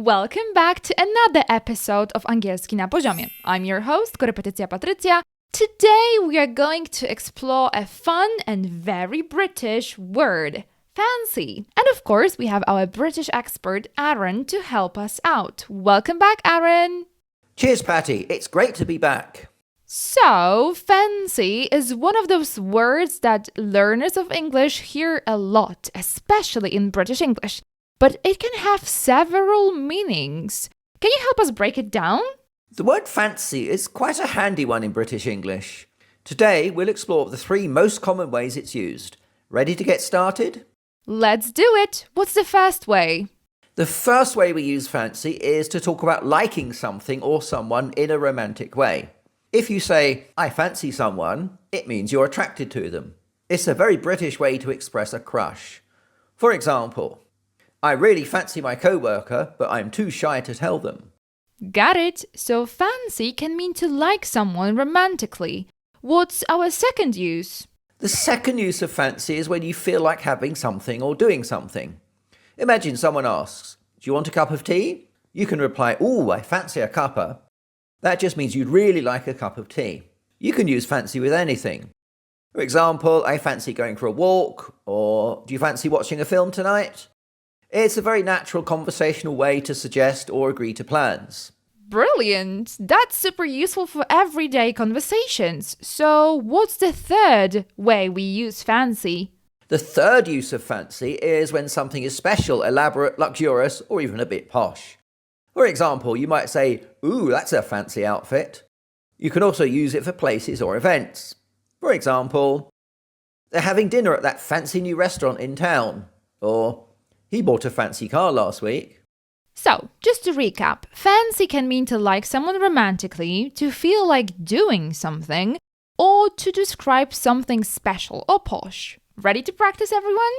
Welcome back to another episode of Angielski na poziomie. I'm your host, Korepetycja Patrycja. Today we are going to explore a fun and very British word, fancy. And of course, we have our British expert, Aaron, to help us out. Welcome back, Aaron. Cheers, Patty. It's great to be back. So, fancy is one of those words that learners of English hear a lot, especially in British English. But it can have several meanings. Can you help us break it down? The word fancy is quite a handy one in British English. Today, we'll explore the three most common ways it's used. Ready to get started? Let's do it. What's the first way? The first way we use fancy is to talk about liking something or someone in a romantic way. If you say, I fancy someone, it means you're attracted to them. It's a very British way to express a crush. For example, I really fancy my co-worker, but I'm too shy to tell them. Got it. So fancy can mean to like someone romantically. What's our second use? The second use of fancy is when you feel like having something or doing something. Imagine someone asks, do you want a cup of tea? You can reply, ooh, I fancy a cuppa. That just means you'd really like a cup of tea. You can use fancy with anything. For example, I fancy going for a walk, or do you fancy watching a film tonight? It's a very natural conversational way to suggest or agree to plans. Brilliant! That's super useful for everyday conversations. So, what's the third way we use fancy? The third use of fancy is when something is special, elaborate, luxurious, or even a bit posh. For example, you might say, ooh, that's a fancy outfit. You can also use it for places or events. For example, they're having dinner at that fancy new restaurant in town. Or, he bought a fancy car last week. So, just to recap, fancy can mean to like someone romantically, to feel like doing something, or to describe something special or posh. Ready to practice, everyone?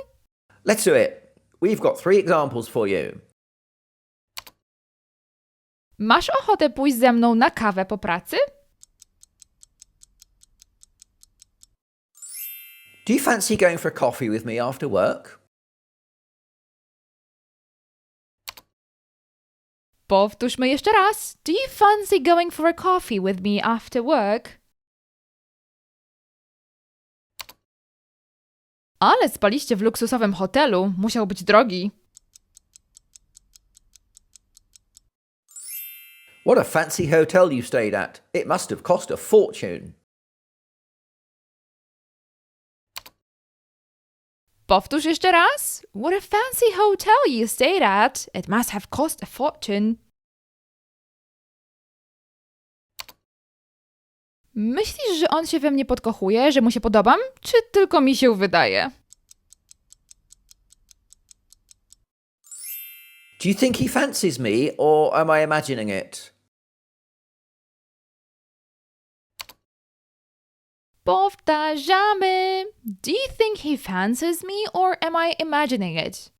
Let's do it. We've got 3 examples for you. Masz ochotę pójść ze mną na kawę po pracy? Do you fancy going for a coffee with me after work? Powtórzmy jeszcze raz. Do you fancy going for a coffee with me after work? Ale spaliście w luksusowym hotelu. Musiał być drogi. What a fancy hotel you stayed at. It must have cost a fortune. Powtórz jeszcze raz. What a fancy hotel you stayed at. It must have cost a fortune. Myślisz, że on się we mnie podkochuje, że mu się podobam? Czy tylko mi się wydaje? Do you think he fancies me, or am I imagining it? Powtarzamy. Do you think he fancies me, or am I imagining it?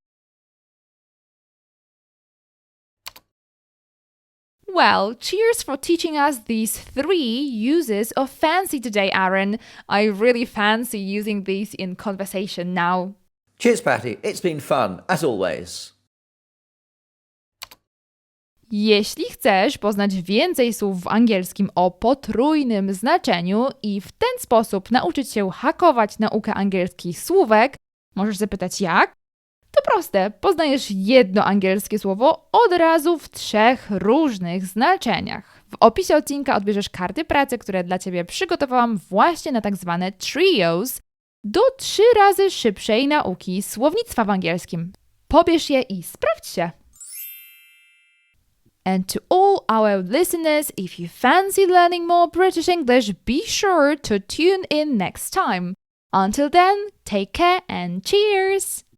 Well, cheers for teaching us these 3 uses of fancy today, Aaron. I really fancy using these in conversation now. Cheers, Patty. It's been fun, as always. Jeśli chcesz poznać więcej słów w angielskim o potrójnym znaczeniu i w ten sposób nauczyć się hakować naukę angielskich słówek, możesz zapytać jak? To proste, poznajesz jedno angielskie słowo od razu w 3 różnych znaczeniach. W opisie odcinka odbierzesz karty pracy, które dla Ciebie przygotowałam właśnie na tak zwane trios do 3 razy szybszej nauki słownictwa w angielskim. Pobierz je i sprawdź się! And to all our listeners, if you fancy learning more British English, be sure to tune in next time. Until then, take care and cheers!